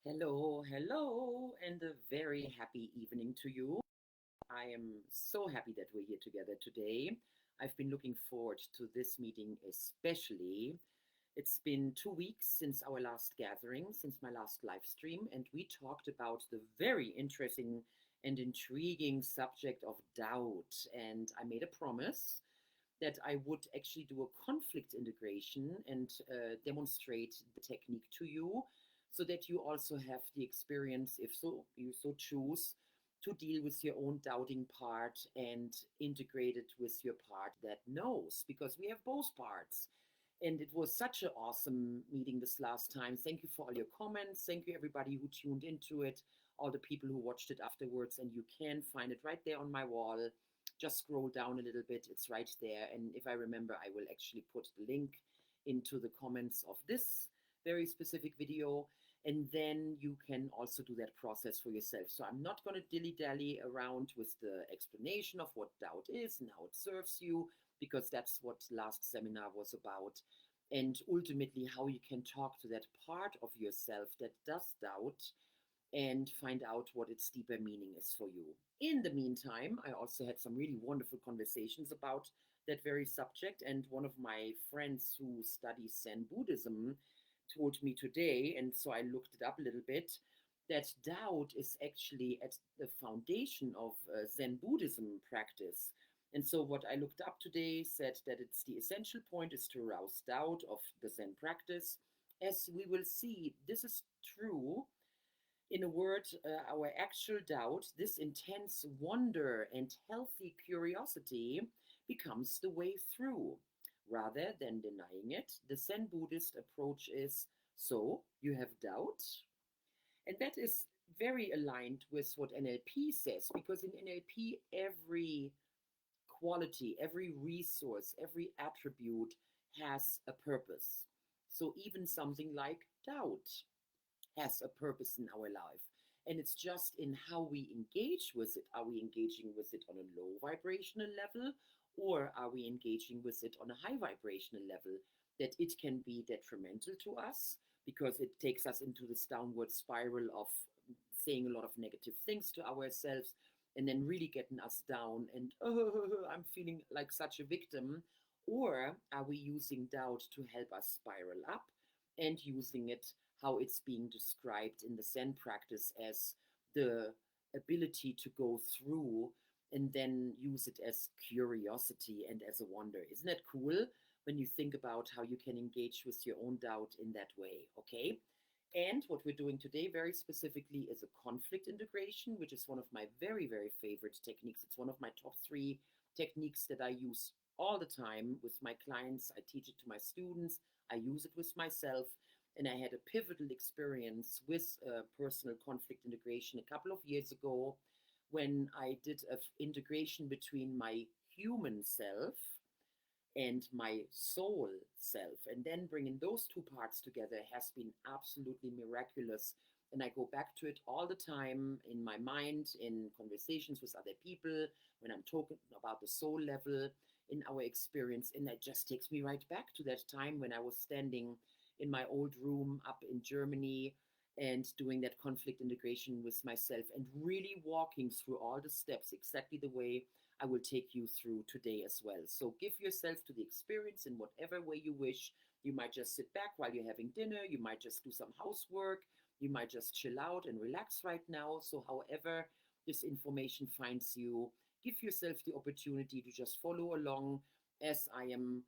Hello, hello, and a very happy evening to you. I am so happy that we're here together today. I've been looking forward to this meeting especially. It's been 2 weeks since our last gathering, since my last live stream, and we talked about the very interesting and intriguing subject of doubt. And I made a promise that I would actually do a conflict integration and demonstrate the technique to you so that you also have the experience, if so you so choose, to deal with your own doubting part and integrate it with your part that knows, because we have both parts. And it was such an awesome meeting this last time. Thank you for all your comments. Thank you, everybody who tuned into it, all the people who watched it afterwards. And you can find it right there on my wall. Just scroll down a little bit, it's right there. And if I remember, I will actually put the link into the comments of this very specific video. And then you can also do that process for yourself. So I'm not going to dilly-dally around with the explanation of what doubt is and how it serves you, because that's what last seminar was about. And ultimately, how you can talk to that part of yourself that does doubt and find out what its deeper meaning is for you. In the meantime, I also had some really wonderful conversations about that very subject. And one of my friends who studies Zen Buddhism told me today, and so I looked it up a little bit, that doubt is actually at the foundation of Zen Buddhism practice. And so what I looked up today said that it's the essential point is to arouse doubt of the Zen practice. As we will see, this is true. In a word, our actual doubt, this intense wonder and healthy curiosity becomes the way through. Rather than denying it, the Zen Buddhist approach is, so you have doubt? And that is very aligned with what NLP says, because in NLP, every quality, every resource, every attribute has a purpose. So even something like doubt has a purpose in our life. And it's just in how we engage with it. Are we engaging with it on a low vibrational level, or are we engaging with it on a high vibrational level? That it can be detrimental to us because it takes us into this downward spiral of saying a lot of negative things to ourselves and then really getting us down and, oh, I'm feeling like such a victim. Or are we using doubt to help us spiral up and using it how it's being described in the Zen practice as the ability to go through and then use it as curiosity and as a wonder? Isn't that cool when you think about how you can engage with your own doubt in that way? Okay. And what we're doing today, very specifically, is a conflict integration, which is one of my very, very favorite techniques. It's one of my top 3 techniques that I use all the time with my clients. I teach it to my students, I use it with myself. And I had a pivotal experience with personal conflict integration a couple of years ago when I did an integration between my human self and my soul self. And then bringing those two parts together has been absolutely miraculous. And I go back to it all the time in my mind, in conversations with other people, when I'm talking about the soul level in our experience. And that just takes me right back to that time when I was standing in my old room up in Germany and doing that conflict integration with myself and really walking through all the steps exactly the way I will take you through today as well. So give yourself to the experience in whatever way you wish. You might just sit back while you're having dinner. You might just do some housework. You might just chill out and relax right now. So however this information finds you, give yourself the opportunity to just follow along as I am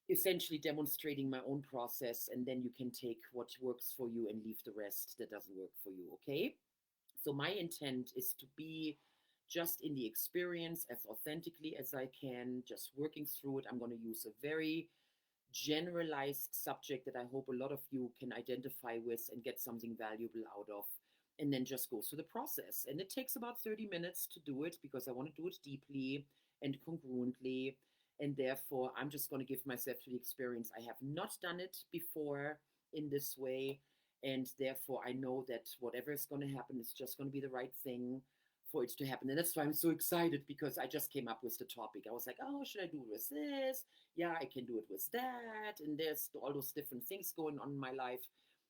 essentially demonstrating my own process, and then you can take what works for you and leave the rest that doesn't work for you. Okay. So my intent is to be just in the experience as authentically as I can, just working through it. I'm going to use a very generalized subject that I hope a lot of you can identify with and get something valuable out of, and then just go through the process. And it takes about 30 minutes to do it because I want to do it deeply and congruently. And therefore, I'm just going to give myself to the experience. I have not done it before in this way. And therefore, I know that whatever is going to happen is just going to be the right thing for it to happen. And that's why I'm so excited, because I just came up with the topic. I was like, oh, should I do it with this? Yeah, I can do it with that. And there's all those different things going on in my life.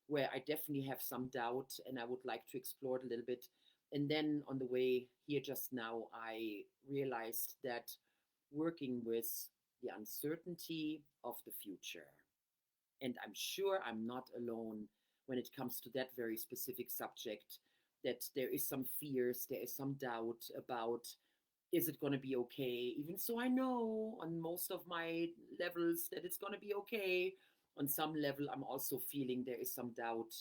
where I definitely have some doubt and I would like to explore it a little bit. And then on the way here just now, I realized that working with the uncertainty of the future, and I'm sure I'm not alone when it comes to that very specific subject, that there is some fears, there is some doubt about, is it going to be okay? Even so, I know on most of my levels that it's going to be okay. On some level, I'm also feeling there is some doubt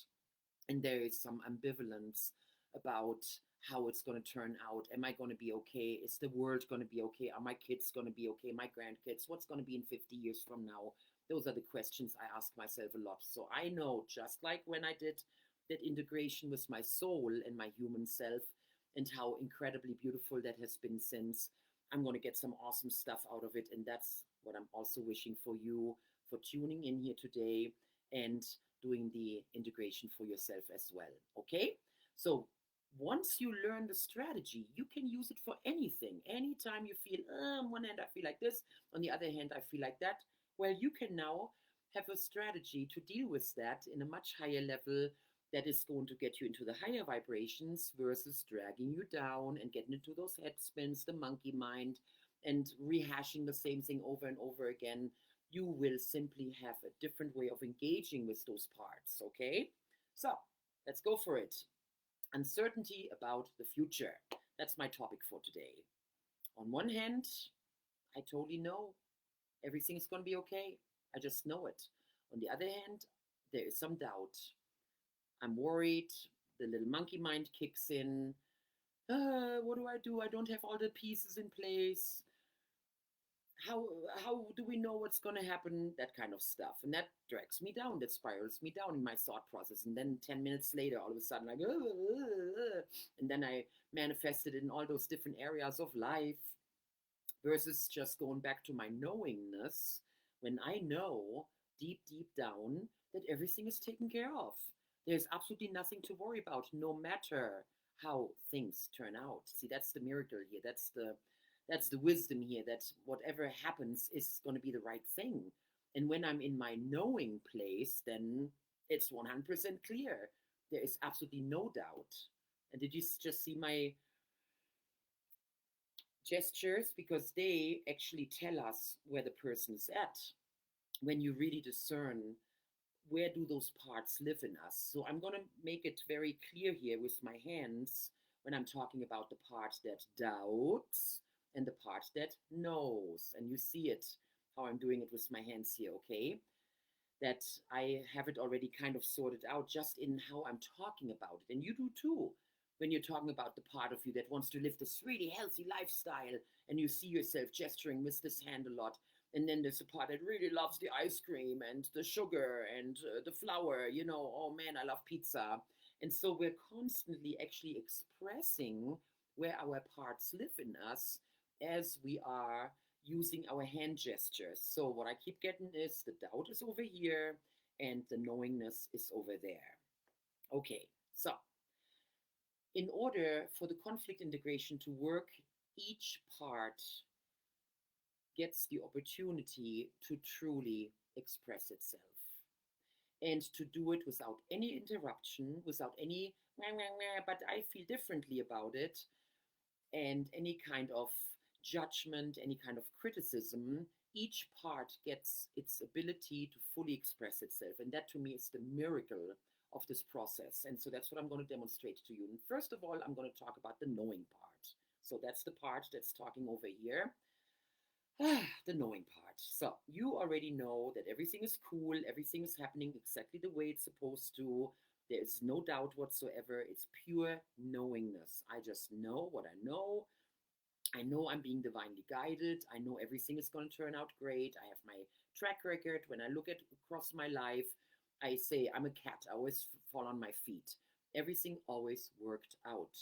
and there is some ambivalence about how it's going to turn out. Am I going to be okay? Is the world going to be okay? Are my kids going to be okay? My grandkids? What's going to be in 50 years from now? Those are the questions I ask myself a lot. So I know, just like when I did that integration with my soul and my human self, and how incredibly beautiful that has been since, I'm going to get some awesome stuff out of it. And that's what I'm also wishing for you, for tuning in here today and doing the integration for yourself as well. Okay? So once you learn the strategy, you can use it for anything. Anytime you feel, on one hand, I feel like this, on the other hand, I feel like that. Well, you can now have a strategy to deal with that in a much higher level that is going to get you into the higher vibrations versus dragging you down and getting into those head spins, the monkey mind, and rehashing the same thing over and over again. You will simply have a different way of engaging with those parts. Okay? So let's go for it. Uncertainty about the future. That's my topic for today. On one hand, I totally know everything is going to be okay. I just know it. On the other hand, there is some doubt. I'm worried. The little monkey mind kicks in. What do I do? I don't have all the pieces in place. how how do we know what's going to happen, that kind of stuff, and that drags me down, that spirals me down in my thought process, and then 10 minutes later all of a sudden like and then I manifested in all those different areas of life, versus just going back to my knowingness, when I know deep, deep down that everything is taken care of. There's absolutely nothing to worry about, no matter how things turn out. See, that's the miracle here. That's the wisdom here, that whatever happens is going to be the right thing. And when I'm in my knowing place, then it's 100% clear. There is absolutely no doubt. And did you just see my gestures? Because they actually tell us where the person is at. When you really discern, where do those parts live in us? So I'm going to make it very clear here with my hands when I'm talking about the part that doubts and the part that knows. And you see it, how I'm doing it with my hands here, okay? That I have it already kind of sorted out just in how I'm talking about it. And you do too. When you're talking about the part of you that wants to live this really healthy lifestyle, and you see yourself gesturing with this hand a lot. And then there's a part that really loves the ice cream and the sugar and the flour, oh man, I love pizza. And so we're constantly actually expressing where our parts live in us as we are using our hand gestures. So what I keep getting is the doubt is over here and the knowingness is over there. Okay, so in order for the conflict integration to work, each part gets the opportunity to truly express itself and to do it without any interruption, without any, but I feel differently about it, and any kind of judgment, any kind of criticism. Each part gets its ability to fully express itself. And that to me is the miracle of this process. And so that's what I'm going to demonstrate to you. And first of all, I'm going to talk about the knowing part. So that's the part that's talking over here. The knowing part. So you already know that everything is cool, everything is happening exactly the way it's supposed to. There is no doubt whatsoever. It's pure knowingness. I just know what I know. I know I'm being divinely guided. I know everything is going to turn out great. I have my track record. When I look at across my life, I say I'm a cat. I always fall on my feet. Everything always worked out.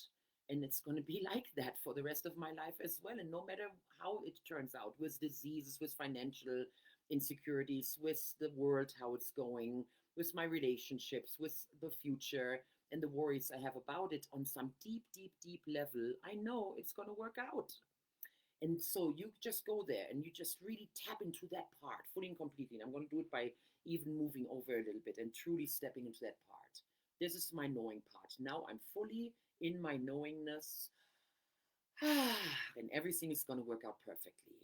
And it's going to be like that for the rest of my life as well. And no matter how it turns out, with diseases, with financial insecurities, with the world, how it's going, with my relationships, with the future, and the worries I have about it, on some deep, deep, deep level, I know it's going to work out. And so you just go there and you just really tap into that part fully and completely. And I'm going to do it by even moving over a little bit and truly stepping into that part. This is my knowing part. Now I'm fully in my knowingness, and everything is going to work out perfectly.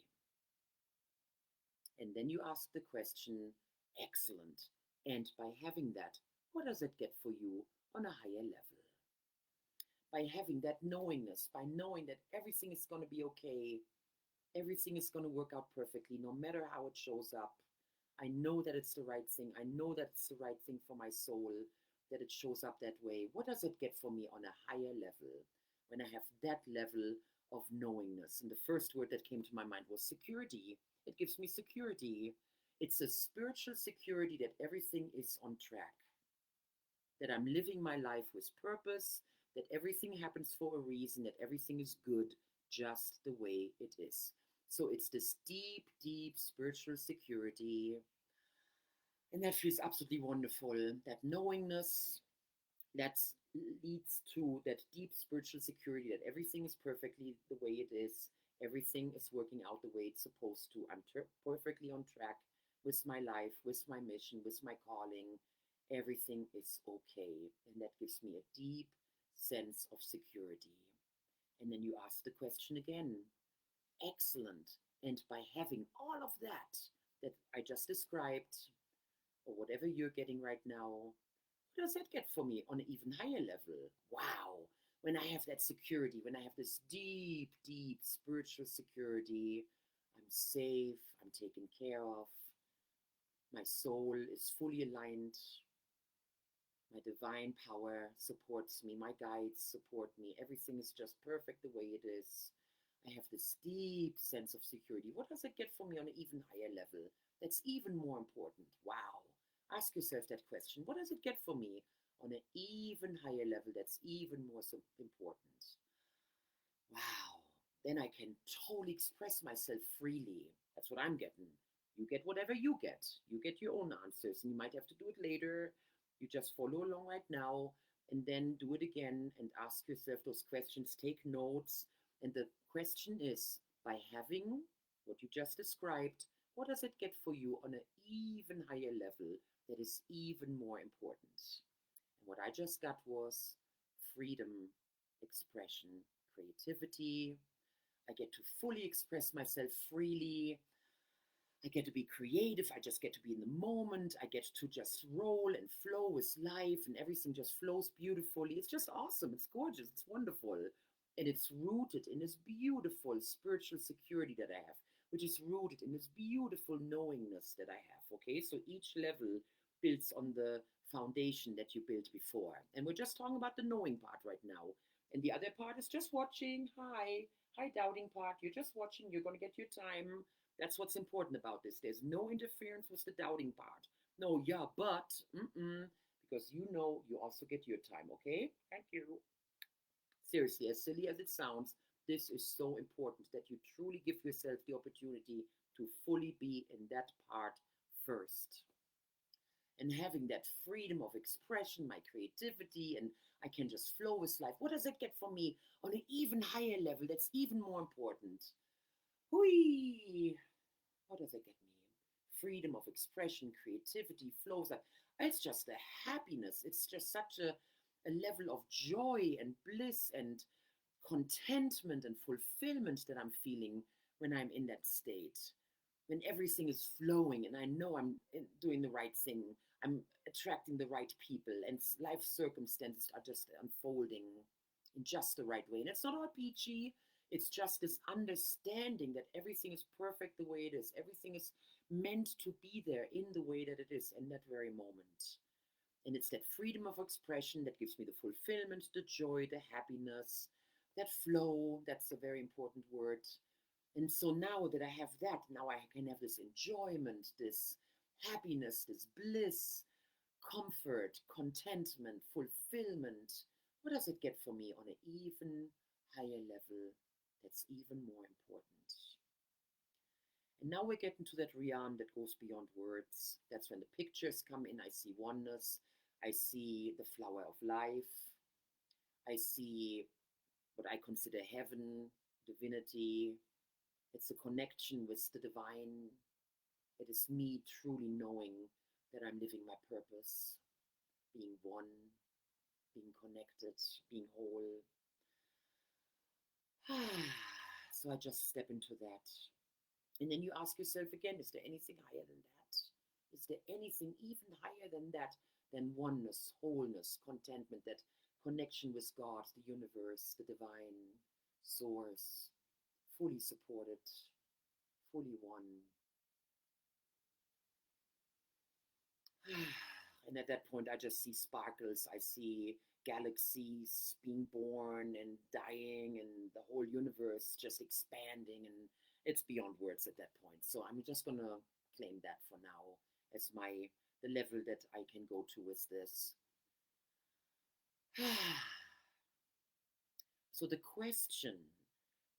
And then you ask the question, excellent. And by having that, what does it get for you on a higher level? By having that knowingness, by knowing that everything is going to be okay, everything is going to work out perfectly, no matter how it shows up. I know that it's the right thing. I know that it's the right thing for my soul, that it shows up that way. What does it get for me on a higher level when I have that level of knowingness? And the first word that came to my mind was security. It gives me security. It's a spiritual security that everything is on track, that I'm living my life with purpose, that everything happens for a reason, that everything is good just the way it is. So it's this deep, deep spiritual security. And that feels absolutely wonderful. That knowingness that leads to that deep spiritual security that everything is perfectly the way it is. Everything is working out the way it's supposed to. I'm perfectly on track with my life, with my mission, with my calling. Everything is okay. And that gives me a deep sense of security. And then you ask the question again. Excellent. And by having all of that I just described, or whatever you're getting right now, what does that get for me on an even higher level? Wow. When I have that security, when I have this deep, deep spiritual security, I'm safe, I'm taken care of, my soul is fully aligned, my divine power supports me, my guides support me, everything is just perfect the way it is. I have this deep sense of security. What does it get for me on an even higher level? That's even more important. Wow. Ask yourself that question. What does it get for me on an even higher level that's even more so important? Wow. Then I can totally express myself freely. That's what I'm getting. You get whatever you get. You get your own answers, and you might have to do it later. You just follow along right now and then do it again and ask yourself those questions. Take notes. And the question is, by having what you just described, what does it get for you on an even higher level that is even more important? And what I just got was freedom, expression, creativity. I get to fully express myself freely. I get to be creative. I just get to be in the moment. I get to just roll and flow with life, and everything just flows beautifully. It's just awesome. It's gorgeous. It's wonderful. And it's rooted in this beautiful spiritual security that I have, which is rooted in this beautiful knowingness that I have. Okay, so each level builds on the foundation that you built before. And we're just talking about the knowing part right now. And the other part is just watching. Hi, doubting part. You're just watching. You're going to get your time. That's what's important about this. There's no interference with the doubting part. No, yeah, but, because you know you also get your time, okay? Thank you. Seriously, as silly as it sounds, this is so important that you truly give yourself the opportunity to fully be in that part first. And having that freedom of expression, my creativity, and I can just flow with life. What does it get for me on an even higher level that's even more important? Hui! What does it get me? Freedom of expression, creativity, flows. It's just a happiness. It's just such a level of joy and bliss and contentment and fulfillment that I'm feeling when I'm in that state. When everything is flowing and I know I'm doing the right thing, I'm attracting the right people, and life circumstances are just unfolding in just the right way. And it's not all peachy. It's just this understanding that everything is perfect the way it is. Everything is meant to be there in the way that it is in that very moment. And it's that freedom of expression that gives me the fulfillment, the joy, the happiness, that flow. That's a very important word. And so now that I have that, now I can have this enjoyment, this happiness, this bliss, comfort, contentment, fulfillment. What does it get for me on an even higher level that's even more important? And now we're getting to that realm that goes beyond words. That's when the pictures come in. I see oneness. I see the flower of life. I see what I consider heaven, divinity. It's a connection with the divine. It is me truly knowing that I'm living my purpose, being one. being connected, being whole. So I just step into that. And then you ask yourself again, is there anything higher than that? Is there anything even higher than that? Than oneness, wholeness, contentment, that connection with God, the universe, the divine source, fully supported, fully one. And at that point, I just see sparkles. I see galaxies being born and dying, and the whole universe just expanding. And it's beyond words at that point. So I'm just going to claim that for now as the level that I can go to with this. So the question,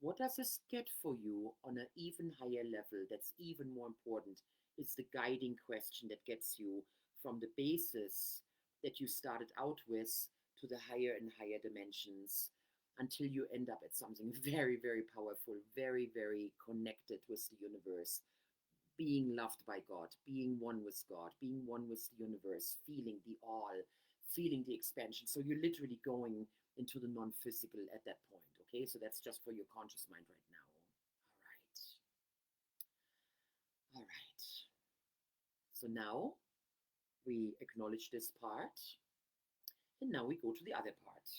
what does this get for you on an even higher level that's even more important, is the guiding question that gets you from the basis that you started out with to the higher and higher dimensions until you end up at something very, very powerful, very, very connected with the universe, being loved by God, being one with God, being one with the universe, feeling the all, feeling the expansion. So you're literally going into the non-physical at that point. Okay, so that's just for your conscious mind right now. All right. So now we acknowledge this part, and now we go to the other part.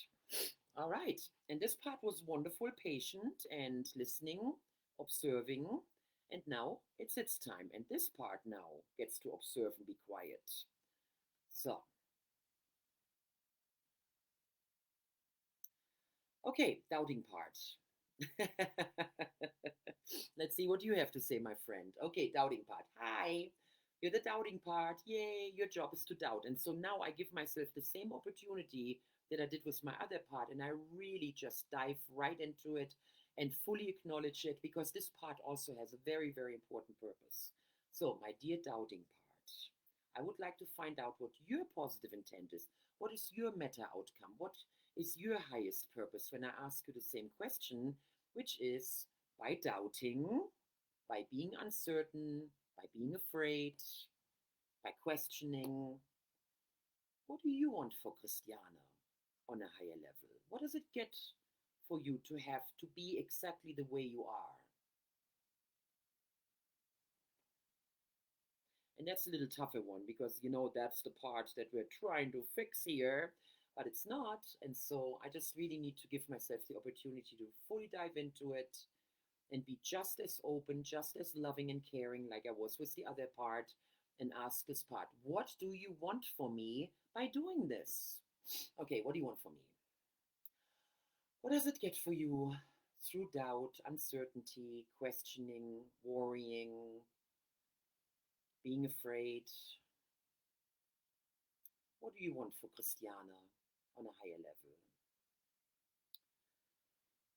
All right. And this part was wonderful, patient and listening, observing. And now it's its time. And this part now gets to observe and be quiet. So, okay, doubting part. Let's see what you have to say, my friend. Okay, doubting part. Hi, you're the doubting part. Yay, your job is to doubt. And so now I give myself the same opportunity that I did with my other part, and I really just dive right into it and fully acknowledge it, because this part also has a very, very important purpose. So, my dear doubting part, I would like to find out what your positive intent is. What is your meta outcome? What is your highest purpose when I ask you the same question, which is, by doubting, by being uncertain, by being afraid, by questioning, what do you want for Christiana on a higher level? What does it get for you to have to be exactly the way you are? And that's a little tougher one, because that's the part that we're trying to fix here, but it's not. And so I just really need to give myself the opportunity to fully dive into it and be just as open, just as loving and caring like I was with the other part, and ask this part, what do you want for me by doing this? Okay, what do you want for me? What does it get for you through doubt, uncertainty, questioning, worrying, being afraid? What do you want for Christiana on a higher level?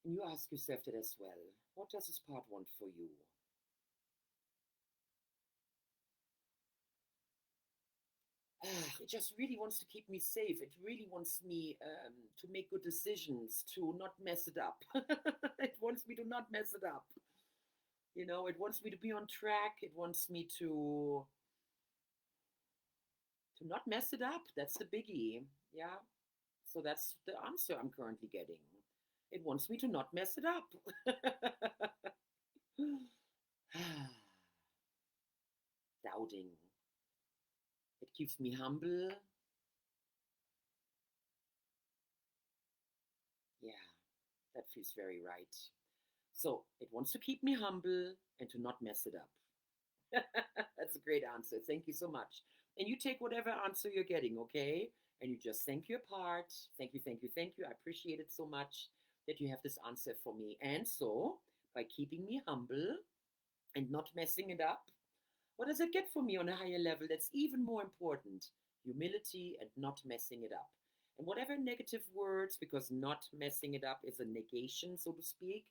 And you ask yourself that as well. What does this part want for you? It just really wants to keep me safe. It really wants me to make good decisions, to not mess it up. It wants me to not mess it up. It wants me to be on track. It wants me to not mess it up. That's the biggie. Yeah. So that's the answer I'm currently getting. It wants me to not mess it up. Doubting. It keeps me humble. Yeah, that feels very right. So it wants to keep me humble and to not mess it up. That's a great answer. Thank you so much. And you take whatever answer you're getting, okay? And you just thank your part. Thank you, thank you, thank you. I appreciate it so much that you have this answer for me. And so, by keeping me humble and not messing it up, what does it get for me on a higher level that's even more important? Humility and not messing it up. And whatever negative words, because not messing it up is a negation, so to speak,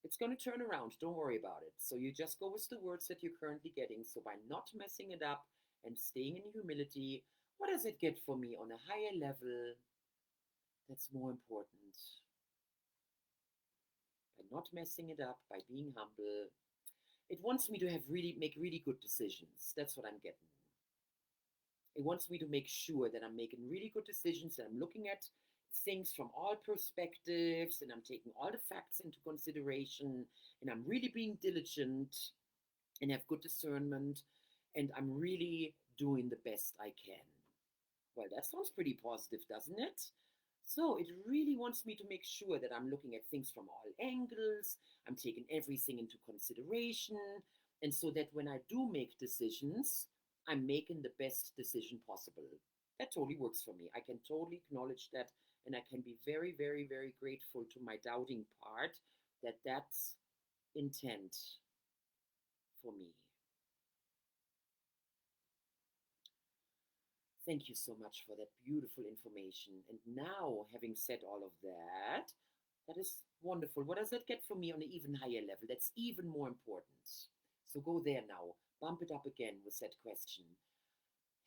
it's going to turn around. Don't worry about it. So you just go with the words that you're currently getting. So by not messing it up and staying in humility, what does it get for me on a higher level that's more important? By not messing it up, by being humble, it wants me to make really good decisions. That's what I'm getting. It wants me to make sure that I'm making really good decisions, that I'm looking at things from all perspectives, and I'm taking all the facts into consideration, and I'm really being diligent and have good discernment, and I'm really doing the best I can. Well, that sounds pretty positive, doesn't it? So it really wants me to make sure that I'm looking at things from all angles, I'm taking everything into consideration, and so that when I do make decisions, I'm making the best decision possible. That totally works for me. I can totally acknowledge that, and I can be very, very, very grateful to my doubting part that that's intent for me. Thank you so much for that beautiful information. And now, having said all of that, that is wonderful. What does that get for me on an even higher level? That's even more important. So go there now. Bump it up again with that question.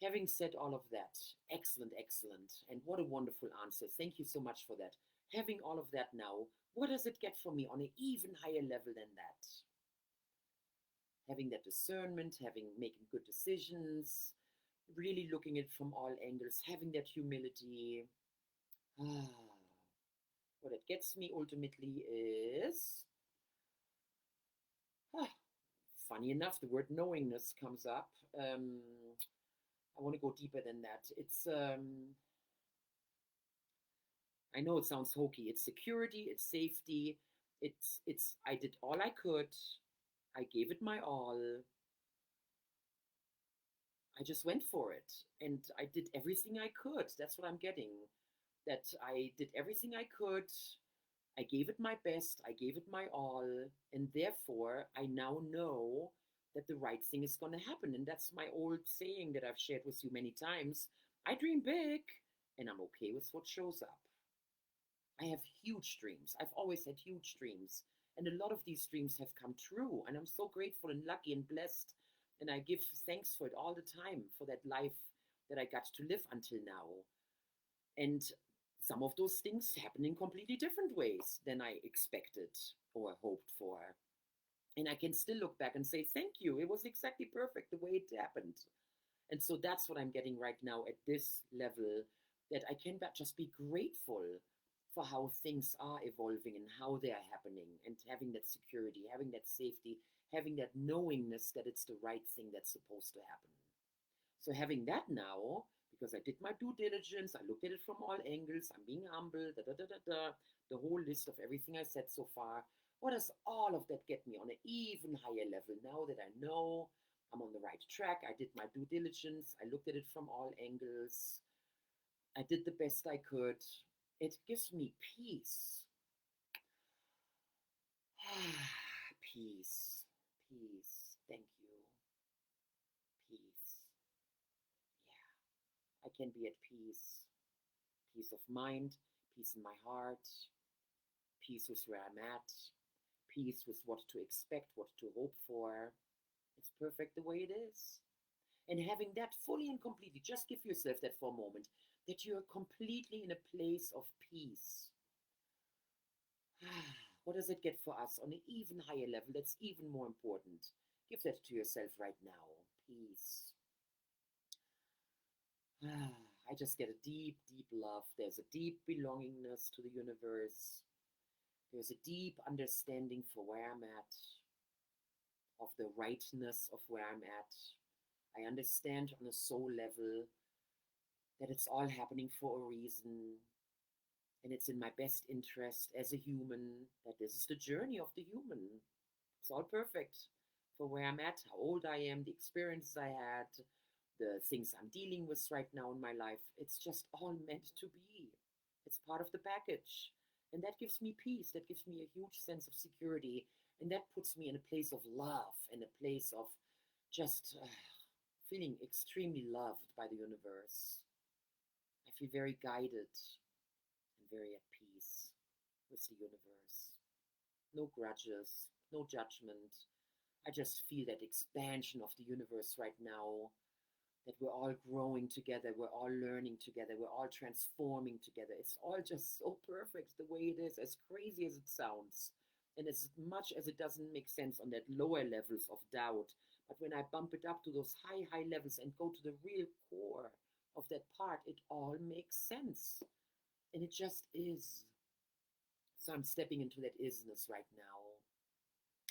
Having said all of that, excellent, excellent. And what a wonderful answer. Thank you so much for that. Having all of that now, what does it get for me on an even higher level than that? Having that discernment, having making good decisions, really looking at it from all angles, having that humility. Ah, what it gets me ultimately is, ah, funny enough, the word knowingness comes up. I want to go deeper than that. I know it sounds hokey. It's security, it's safety, I did all I could. I gave it my all. I just went for it and I did everything I could. That's what I'm getting. That I did everything I could. I gave it my best. I gave it my all. And therefore, I now know that the right thing is going to happen. And that's my old saying that I've shared with you many times. I dream big and I'm okay with what shows up. I have huge dreams. I've always had huge dreams. And a lot of these dreams have come true. And I'm so grateful and lucky and blessed. And I give thanks for it all the time, for that life that I got to live until now. And some of those things happen in completely different ways than I expected or hoped for. And I can still look back and say, thank you. It was exactly perfect the way it happened. And so that's what I'm getting right now at this level, that I can just be grateful for how things are evolving and how they are happening, and having that security, having that safety, having that knowingness that it's the right thing that's supposed to happen. So having that now, because I did my due diligence, I looked at it from all angles, I'm being humble, the whole list of everything I said so far, what does all of that get me on an even higher level now that I know I'm on the right track? I did my due diligence, I looked at it from all angles, I did the best I could. It gives me peace. Peace. Peace. Thank you. Peace. Yeah. I can be at peace. Peace of mind, peace in my heart, peace with where I'm at, peace with what to expect, what to hope for. It's perfect the way it is. And having that fully and completely, just give yourself that for a moment, that you're completely in a place of peace. What does it get for us on an even higher level that's even more important? Give that to yourself right now. Peace. I just get a deep, deep love. There's a deep belongingness to the universe. There's a deep understanding for where I'm at, of the rightness of where I'm at. I understand on a soul level that it's all happening for a reason, and it's in my best interest as a human, that this is the journey of the human. It's all perfect for where I'm at, how old I am, the experiences I had, the things I'm dealing with right now in my life. It's just all meant to be. It's part of the package. And that gives me peace. That gives me a huge sense of security. And that puts me in a place of love and a place of just feeling extremely loved by the universe. I feel very guided and very at peace with the universe. No grudges, no judgment. I just feel that expansion of the universe right now, that we're all growing together, we're all learning together, we're all transforming together. It's all just so perfect the way it is, as crazy as it sounds. And as much as it doesn't make sense on that lower levels of doubt, But when I bump it up to those high, high levels and go to the real core of that part, it all makes sense. And it just is. So I'm stepping into that isness right now.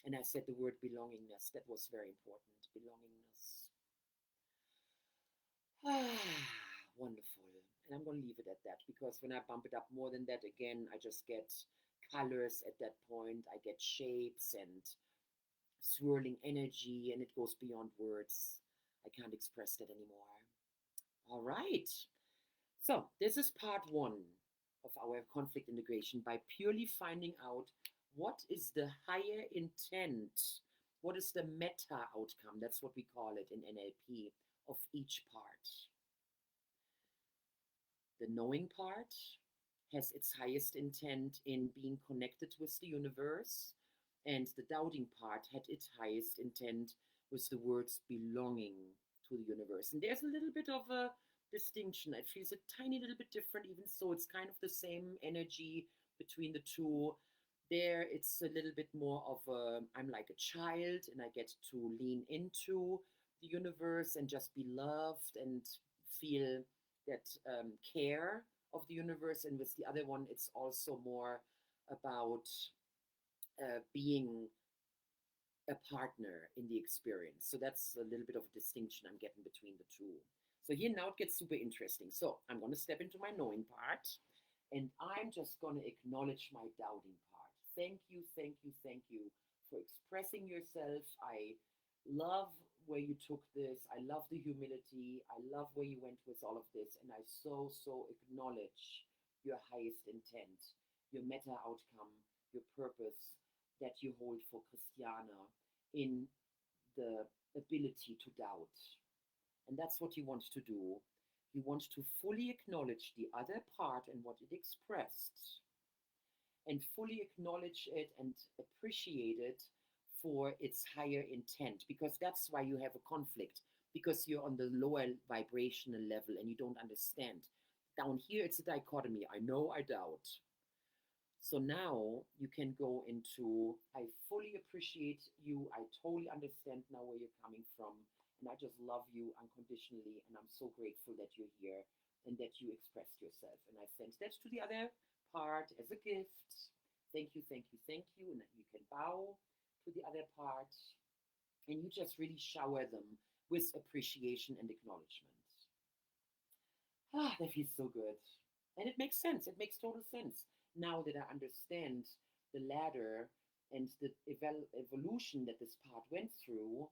And I said the word belongingness. That was very important. Belongingness. Ah, wonderful. And I'm going to leave it at that because when I bump it up more than that, again, I just get colors at that point. I get shapes and swirling energy, and it goes beyond words. I can't express that anymore. All right. So, this is part one of our conflict integration by purely finding out what is the higher intent, what is the meta outcome, that's what we call it in NLP, of each part. The knowing part has its highest intent in being connected with the universe, and the doubting part had its highest intent with the words belonging to the universe. And there's a little bit of a distinction. It feels a tiny little bit different, even so it's kind of the same energy between the two. There, it's a little bit more of a, I'm like a child and I get to lean into the universe and just be loved and feel that care of the universe. And with the other one, it's also more about being a partner in the experience. So that's a little bit of a distinction I'm getting between the two. So here now it gets super interesting. So I'm going to step into my knowing part and I'm just going to acknowledge my doubting part. Thank you, thank you, thank you for expressing yourself. I love where you took this. I love the humility. I love where you went with all of this. And I so acknowledge your highest intent, your meta outcome, your purpose that you hold for Christiana in the ability to doubt. And that's what you want to do. You want to fully acknowledge the other part and what it expressed, and fully acknowledge it and appreciate it for its higher intent, because that's why you have a conflict, because you're on the lower vibrational level and you don't understand. Down here, it's a dichotomy. I know, I doubt. So now you can go into, I fully appreciate you. I totally understand now where you're coming from. And I just love you unconditionally. And I'm so grateful that you're here and that you expressed yourself. And I send that to the other part as a gift. Thank you, thank you, thank you. And then you can bow to the other part. And you just really shower them with appreciation and acknowledgement. Ah, that feels so good. And it makes sense. It makes total sense now that I understand the ladder and the evolution that this part went through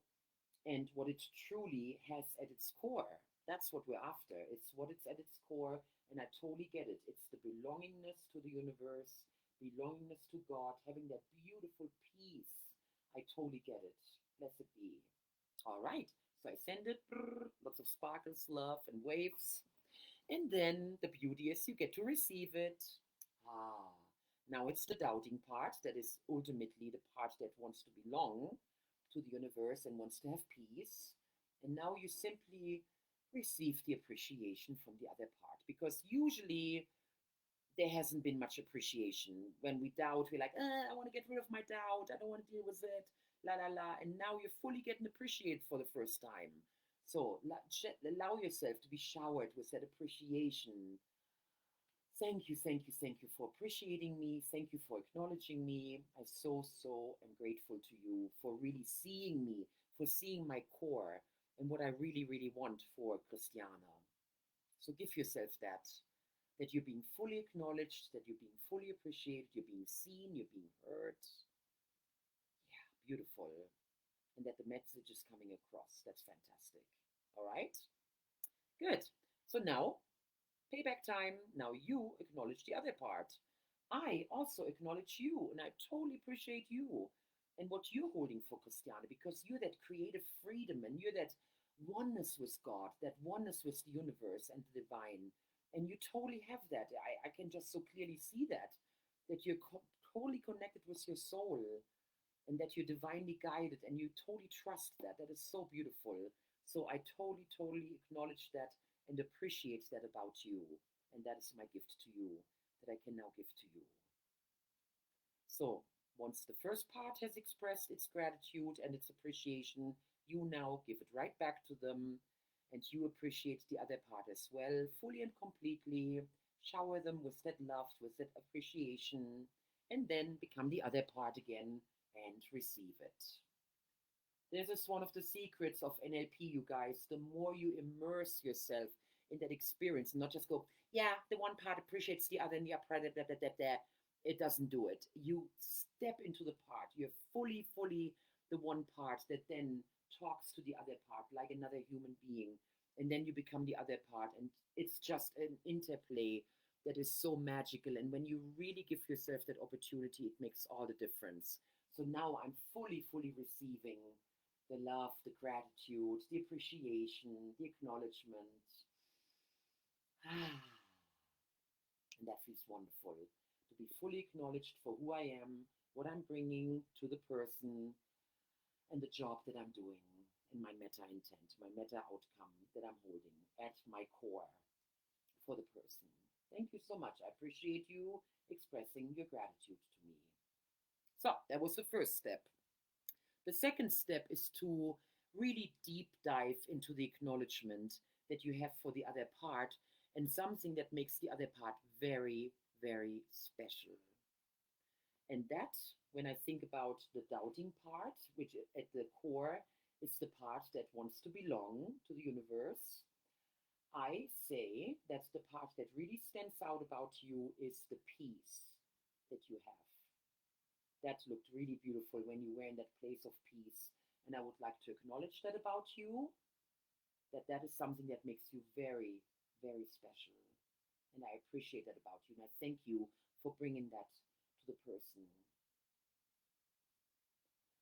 and what it truly has at its core. That's what we're after. It's what it's at its core. And I totally get it. It's the belongingness to the universe, belongingness to God, having that beautiful peace. I totally get it. Blessed be. All right. So I send it. Lots of sparkles, love, and waves. And then the beauty is you get to receive it. Ah, now it's the doubting part that is ultimately the part that wants to belong to the universe and wants to have peace. And now you simply receive the appreciation from the other part, because usually there hasn't been much appreciation. When we doubt, we're like, I want to get rid of my doubt. I don't want to deal with it. La la la. And now you're fully getting appreciated for the first time. So allow yourself to be showered with that appreciation. Thank you, thank you, thank you for appreciating me. Thank you for acknowledging me. I so am grateful to you for really seeing me, for seeing my core and what I really want for Christiana. So give yourself that you're being fully acknowledged, that you're being fully appreciated, you're being seen, you're being heard. Yeah, beautiful. And that the message is coming across. That's fantastic. All right? Good. So now, payback time. Now you acknowledge the other part. I also acknowledge you, and I totally appreciate you and what you're holding for Christiana, because you're that creative freedom and you're that oneness with God, that oneness with the universe and the divine. And you totally have that. I can just so clearly see that you're totally connected with your soul and that you're divinely guided and you totally trust that. That is so beautiful. So I totally acknowledge that and appreciate that about you. And that is my gift to you that I can now give to you. So once the first part has expressed its gratitude and its appreciation, you now give it right back to them, and you appreciate the other part as well, fully and completely. Shower them with that love, with that appreciation, and then become the other part again and receive it. This is one of the secrets of NLP, you guys. The more you immerse yourself in that experience, and not just go, yeah, the one part appreciates the other, and the other part, it doesn't do it. You step into the part. You're fully the one part that then talks to the other part like another human being. And then you become the other part. And it's just an interplay that is so magical. And when you really give yourself that opportunity, it makes all the difference. So now I'm fully receiving the love, the gratitude, the appreciation, the acknowledgement. And that feels wonderful to be fully acknowledged for who I am, what I'm bringing to the person, and the job that I'm doing, and my meta intent, my meta outcome that I'm holding at my core for the person. Thank you so much. I appreciate you expressing your gratitude to me. So that was the first step. The second step is to really deep dive into the acknowledgement that you have for the other part, and something that makes the other part very special. And that, when I think about the doubting part, which at the core is the part that wants to belong to the universe, I say that the part that really stands out about you is the peace that you have. That looked really beautiful when you were in that place of peace. And I would like to acknowledge that about you, that that is something that makes you very special. And I appreciate that about you. And I thank you for bringing that to the person.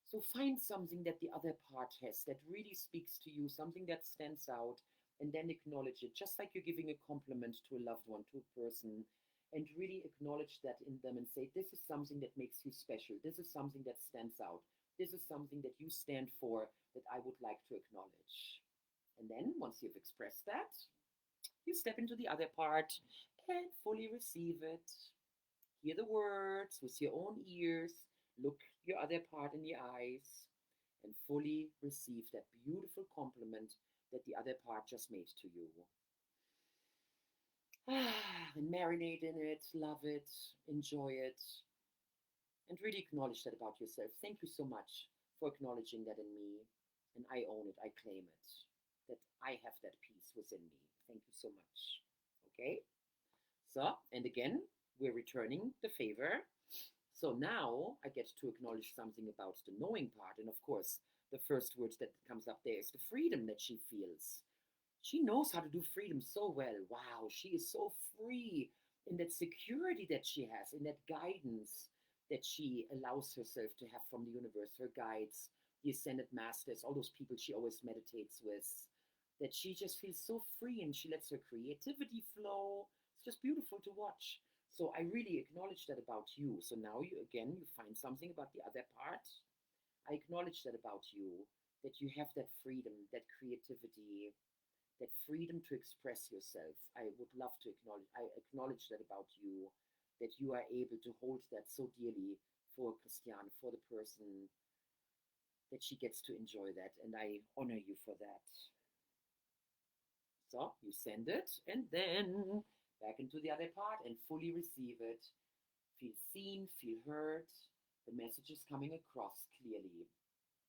So find something that the other part has that really speaks to you, something that stands out, and then acknowledge it, just like you're giving a compliment to a loved one, to a person, and really acknowledge that in them and say, this is something that makes you special. This is something that stands out. This is something that you stand for that I would like to acknowledge. And then once you've expressed that, you step into the other part and fully receive it. Hear the words with your own ears. Look your other part in the eyes and fully receive that beautiful compliment that the other part just made to you. And marinate in it, love it, enjoy it, and really acknowledge that about yourself. Thank you so much for acknowledging that in me, and I own it, I claim it, that I have that peace within me. Thank you so much. Okay? So, and again, we're returning the favor. So now I get to acknowledge something about the knowing part, and of course, the first word that comes up there is the freedom that she feels. She knows how to do freedom so well. Wow, she is so free in that security that she has, in that guidance that she allows herself to have from the universe, her guides, the ascended masters, all those people she always meditates with, that she just feels so free and she lets her creativity flow. It's just beautiful to watch. So I really acknowledge that about you. So now you find something about the other part. I acknowledge that about you, that you have that freedom, that creativity, that freedom to express yourself. I would love to acknowledge that about you, that you are able to hold that so dearly for Christiane, for the person, that she gets to enjoy that. And I honor you for that. So you send it and then back into the other part and fully receive it. Feel seen, feel heard. The message is coming across clearly.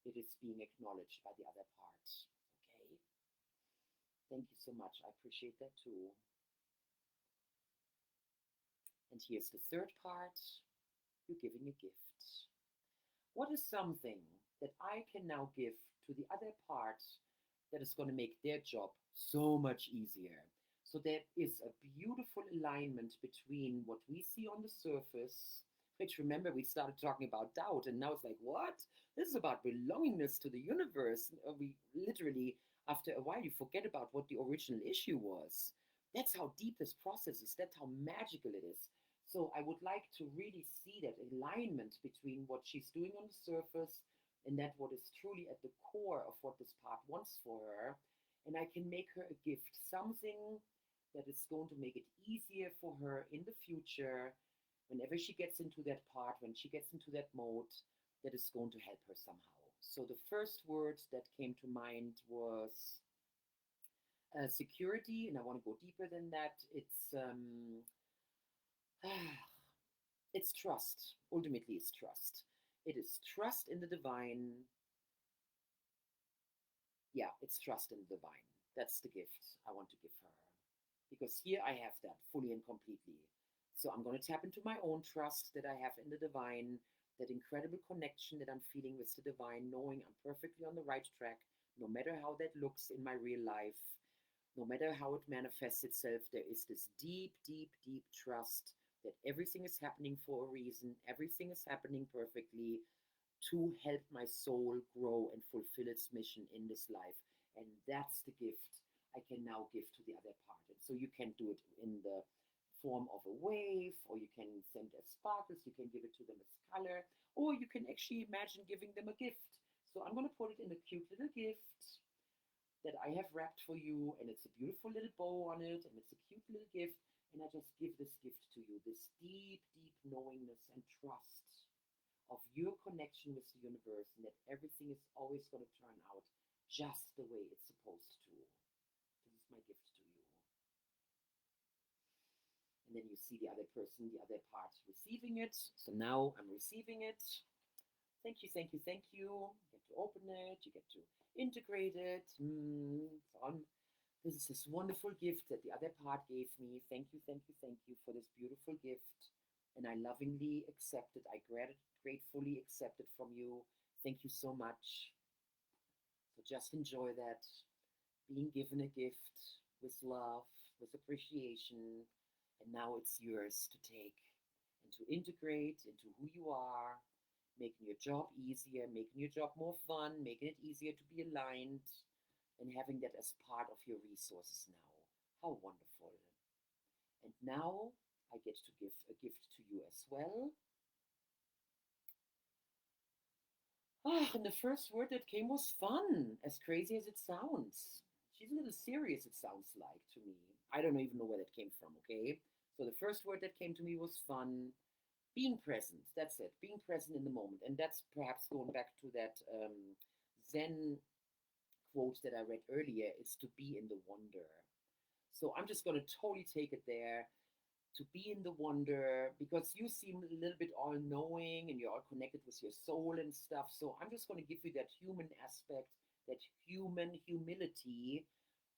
It is being acknowledged by the other part. Okay? Thank you so much. I appreciate that too. And here's the third part. You're giving a gift. What is something that I can now give to the other part that is going to make their job so much easier? So there is a beautiful alignment between what we see on the surface, which, remember, we started talking about doubt, and now it's like, what? This is about belongingness to the universe. We literally, after a while, you forget about what the original issue was. That's how deep this process is. That's how magical it is. So I would like to really see that alignment between what she's doing on the surface and that what is truly at the core of what this part wants for her. And I can make her a gift, something that is going to make it easier for her in the future, whenever she gets into that part, when she gets into that mode, that is going to help her somehow. So the first word that came to mind was security, and I want to go deeper than that. It's trust. Ultimately, it's trust. It is trust in the divine. Yeah, it's trust in the divine. That's the gift I want to give her. Because here I have that fully and completely. So I'm going to tap into my own trust that I have in the divine, that incredible connection that I'm feeling with the divine, knowing I'm perfectly on the right track, no matter how that looks in my real life, no matter how it manifests itself. There is this deep, deep, deep trust that everything is happening for a reason, everything is happening perfectly to help my soul grow and fulfill its mission in this life. And that's the gift I can now give to the other part. And so you can do it in the form of a wave, or you can send as sparkles, you can give it to them as color, or you can actually imagine giving them a gift. So I'm going to put it in a cute little gift that I have wrapped for you, and it's a beautiful little bow on it, and it's a cute little gift. And I just give this gift to you, this deep, deep knowingness and trust of your connection with the universe, and that everything is always going to turn out just the way it's supposed to. This is my gift to you. And then you see the other person, the other part receiving it. So now I'm receiving it. Thank you, thank you, thank you. You get to open it, you get to integrate it. This is this wonderful gift that the other part gave me. Thank you, thank you, thank you for this beautiful gift. And I lovingly accept it. I gratefully accept it from you. Thank you so much. So just enjoy that. Being given a gift with love, with appreciation. And now it's yours to take and to integrate into who you are, making your job easier, making your job more fun, making it easier to be aligned, and having that as part of your resources now. How wonderful. And now I get to give a gift to you as well. And the first word that came was fun, as crazy as it sounds. She's a little serious, it sounds like to me. I don't even know where that came from, okay? So the first word that came to me was fun. Being present, that's it. Being present in the moment. And that's perhaps going back to that Zen quote that I read earlier, is to be in the wonder. So I'm just going to totally take it there, to be in the wonder, because you seem a little bit all knowing and you're all connected with your soul and stuff. So I'm just going to give you that human aspect, that human humility,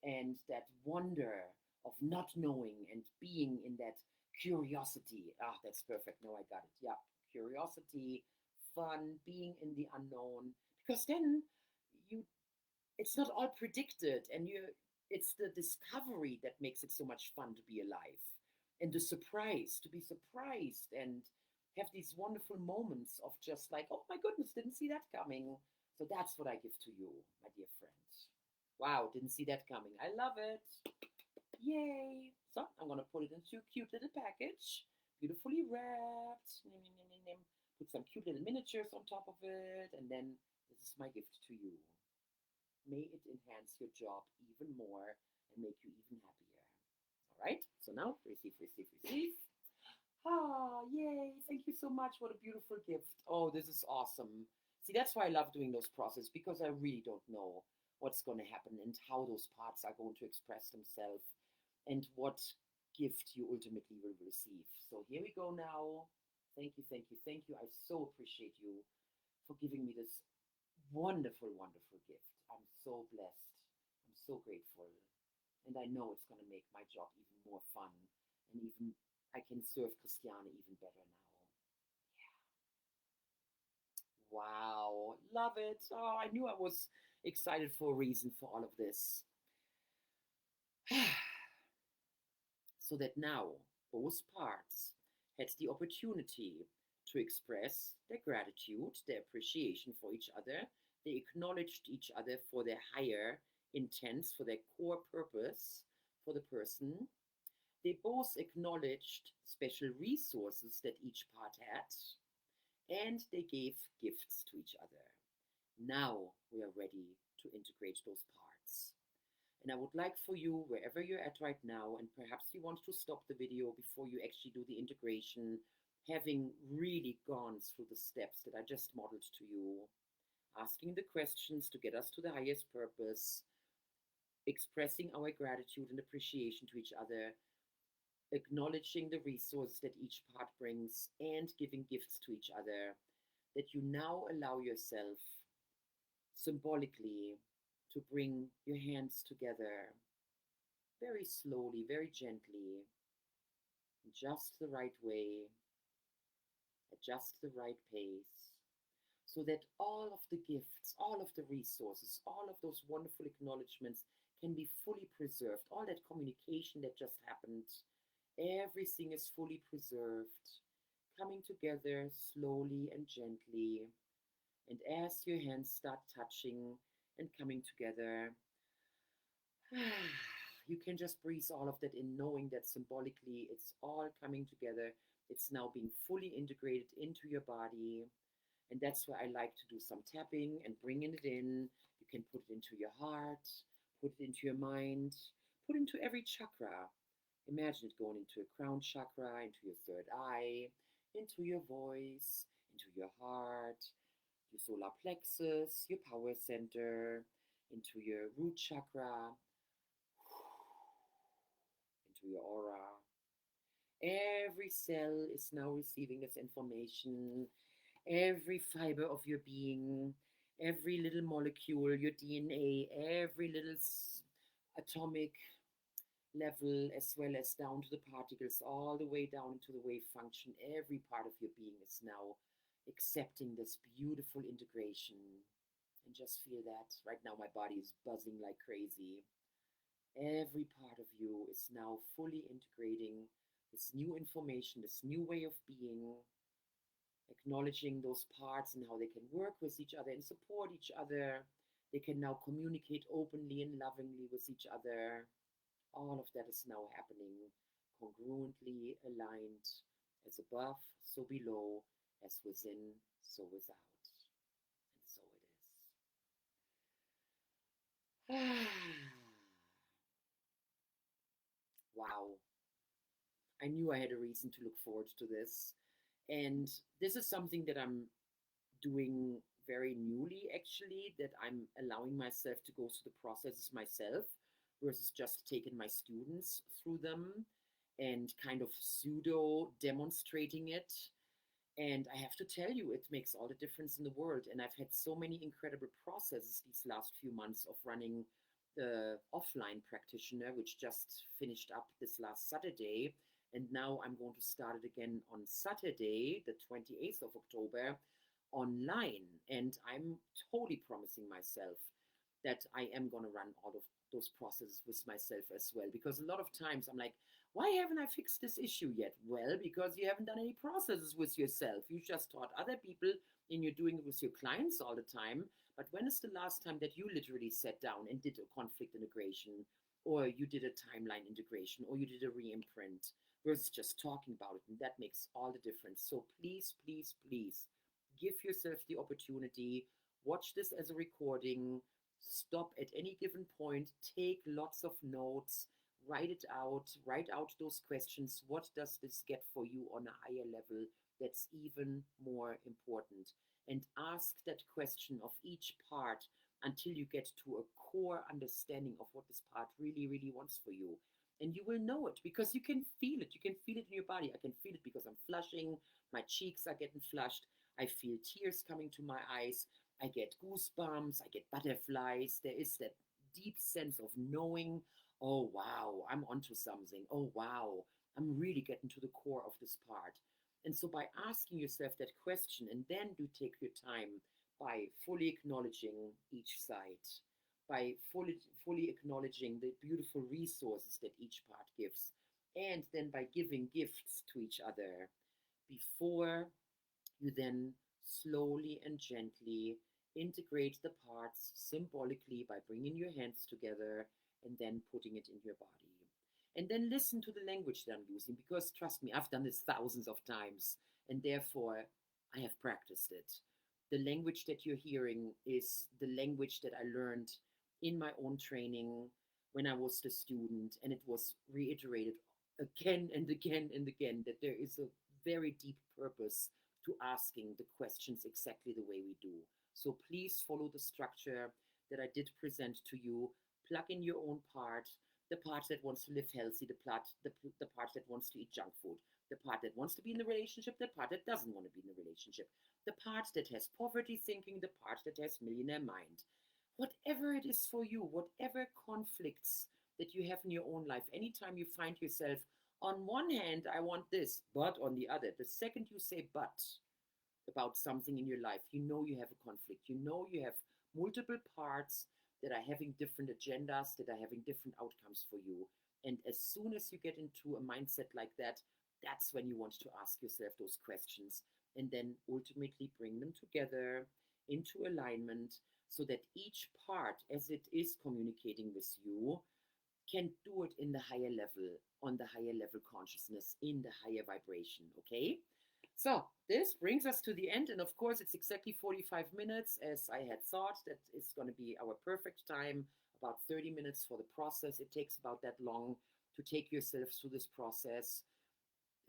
and that wonder of not knowing and being in that curiosity. Ah, that's perfect. No, I got it. Yeah, curiosity, fun, being in the unknown. Because then you it's not all predicted, and it's the discovery that makes it so much fun to be alive, and the surprise, to be surprised and have these wonderful moments of just like, oh my goodness, didn't see that coming. So that's what I give to you, my dear friend. Wow, didn't see that coming. I love it. Yay. So I'm going to put it into a cute little package, beautifully wrapped. Put some cute little miniatures on top of it, and then this is my gift to you. May it enhance your job even more and make you even happier. All right, so now receive, receive, receive. Ah, yay, thank you so much. What a beautiful gift. Oh, this is awesome. See, that's why I love doing those processes, because I really don't know what's going to happen and how those parts are going to express themselves and what gift you ultimately will receive. So here we go now. Thank you, thank you, thank you. I so appreciate you for giving me this wonderful, wonderful gift. I'm so blessed. I'm so grateful. And I know it's going to make my job even more fun. And even I can serve Christiane even better now. Yeah. Wow. Love it. Oh, I knew I was excited for a reason for all of this. So that now both parts had the opportunity to express their gratitude, their appreciation for each other. They acknowledged each other for their higher intents, for their core purpose for the person. They both acknowledged special resources that each part had, and they gave gifts to each other. Now we are ready to integrate those parts. And I would like for you, wherever you're at right now, and perhaps you want to stop the video before you actually do the integration, having really gone through the steps that I just modeled to you, asking the questions to get us to the highest purpose, expressing our gratitude and appreciation to each other, acknowledging the resources that each part brings, and giving gifts to each other, that you now allow yourself symbolically to bring your hands together very slowly, very gently, in just the right way, at just the right pace, so that all of the gifts, all of the resources, all of those wonderful acknowledgements can be fully preserved. All that communication that just happened, everything is fully preserved, coming together slowly and gently. And as your hands start touching and coming together, you can just breathe all of that in, knowing that symbolically it's all coming together. It's now being fully integrated into your body. And that's where I like to do some tapping and bringing it in. You can put it into your heart, put it into your mind, put it into every chakra. Imagine it going into your crown chakra, into your third eye, into your voice, into your heart, your solar plexus, your power center, into your root chakra, into your aura. Every cell is now receiving this information. Every fiber of your being, every little molecule, your DNA, every little atomic level, as well as down to the particles, all the way down into the wave function. Every part of your being is now accepting this beautiful integration. And just feel that right now my body is buzzing like crazy. Every part of you is now fully integrating this new information, this new way of being, acknowledging those parts and how they can work with each other and support each other. They can now communicate openly and lovingly with each other. All of that is now happening congruently aligned, as above, so below, as within, so without. And so it is. Wow. I knew I had a reason to look forward to this. And this is something that I'm doing very newly, actually, that I'm allowing myself to go through the processes myself versus just taking my students through them and kind of pseudo demonstrating it. And I have to tell you, it makes all the difference in the world. And I've had so many incredible processes these last few months of running the offline practitioner, which just finished up this last Saturday. And now I'm going to start it again on Saturday, the 28th of October, online. And I'm totally promising myself that I am going to run all of those processes with myself as well. Because a lot of times I'm like, why haven't I fixed this issue yet? Well, because you haven't done any processes with yourself. You just taught other people and you're doing it with your clients all the time. But when is the last time that you literally sat down and did a conflict integration, or you did a timeline integration, or you did a reimprint versus just talking about it? And that makes all the difference. So please, please, please give yourself the opportunity. Watch this as a recording. Stop at any given point. Take lots of notes. Write it out. Write out those questions. What does this get for you on a higher level? That's even more important. And ask that question of each part until you get to a core understanding of what this part really, really wants for you. And you will know it because you can feel it. You can feel it in your body. I can feel it because I'm flushing. My cheeks are getting flushed. I feel tears coming to my eyes. I get goosebumps. I get butterflies. There is that deep sense of knowing, oh, wow, I'm onto something. Oh, wow, I'm really getting to the core of this part. And so by asking yourself that question, and then you take your time by fully acknowledging each side, by fully acknowledging the beautiful resources that each part gives, and then by giving gifts to each other before you then slowly and gently integrate the parts symbolically by bringing your hands together and then putting it in your body. And then listen to the language that I'm using because trust me, I've done this thousands of times and therefore I have practiced it. The language that you're hearing is the language that I learned in my own training when I was the student, and it was reiterated again and again and again that there is a very deep purpose to asking the questions exactly the way we do. So please follow the structure that I did present to you. Plug in your own part, the part that wants to live healthy, the part that wants to eat junk food, the part that wants to be in a relationship, the part that doesn't want to be in a relationship, the part that has poverty thinking, the part that has millionaire mind. Whatever it is for you, whatever conflicts that you have in your own life, anytime you find yourself, on one hand, I want this, but on the other, the second you say but about something in your life, you know you have a conflict. You know you have multiple parts that are having different agendas, that are having different outcomes for you. And as soon as you get into a mindset like that, that's when you want to ask yourself those questions and then ultimately bring them together into alignment so that each part, as it is communicating with you, can do it in the higher level, on the higher level consciousness, in the higher vibration. Okay. So this brings us to the end. And of course, it's exactly 45 minutes as I had thought that is going to be our perfect time, about 30 minutes for the process. It takes about that long to take yourself through this process,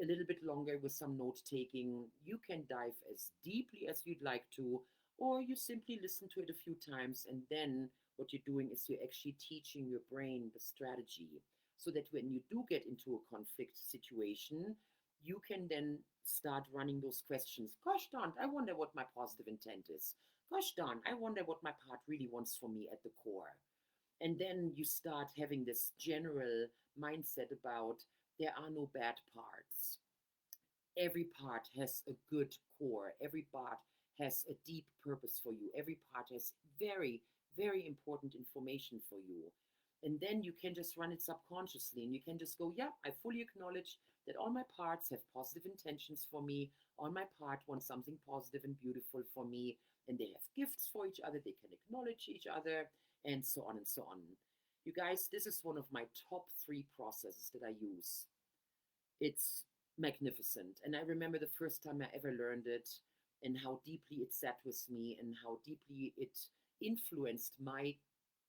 a little bit longer with some note taking. You can dive as deeply as you'd like to, or you simply listen to it a few times, and then what you're doing is you're actually teaching your brain the strategy so that when you do get into a conflict situation, you can then start running those questions. Gosh darn, I wonder what my positive intent is. Gosh darn, I wonder what my part really wants for me at the core. And then you start having this general mindset about there are no bad parts. Every part has a good core. Every part has a deep purpose for you. Every part has very, very important information for you. And then you can just run it subconsciously and you can just go, yeah, I fully acknowledge that all my parts have positive intentions for me. All my part wants something positive and beautiful for me. And they have gifts for each other. They can acknowledge each other and so on and so on. You guys, this is one of my top 3 processes that I use. It's magnificent. And I remember the first time I ever learned it and how deeply it sat with me and how deeply it influenced my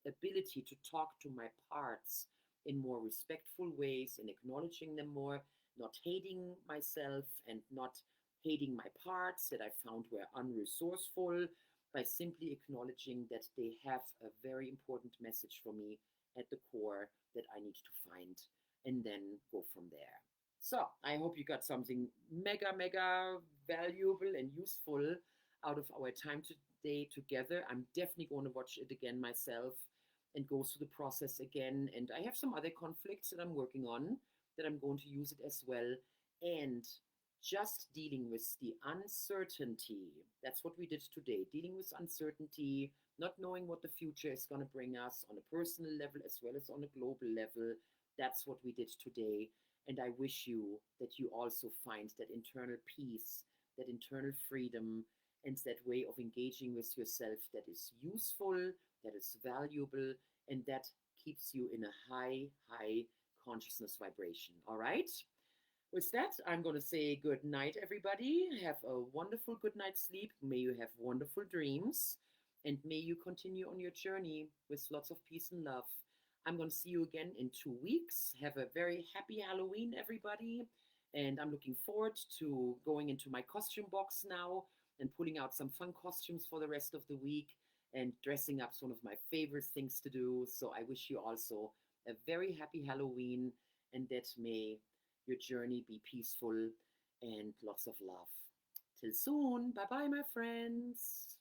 ability to talk to my parts in more respectful ways and acknowledging them more, not hating myself and not hating my parts that I found were unresourceful, by simply acknowledging that they have a very important message for me at the core that I need to find and then go from there. So I hope you got something mega, mega valuable and useful out of our time today together. I'm definitely going to watch it again myself and go through the process again. And I have some other conflicts that I'm working on that I'm going to use it as well. And just dealing with the uncertainty. That's what we did today, dealing with uncertainty, not knowing what the future is going to bring us on a personal level as well as on a global level. That's what we did today. And I wish you that you also find that internal peace, that internal freedom, and that way of engaging with yourself that is useful, that is valuable, and that keeps you in a high, high consciousness vibration. All right? With that, I'm going to say good night, everybody. Have a wonderful good night's sleep. May you have wonderful dreams. And may you continue on your journey with lots of peace and love. I'm going to see you again in 2 weeks. Have a very happy Halloween, everybody. And I'm looking forward to going into my costume box now and pulling out some fun costumes for the rest of the week and dressing up is one of my favorite things to do. So I wish you also a very happy Halloween and that may your journey be peaceful and lots of love. Till soon. Bye bye, my friends.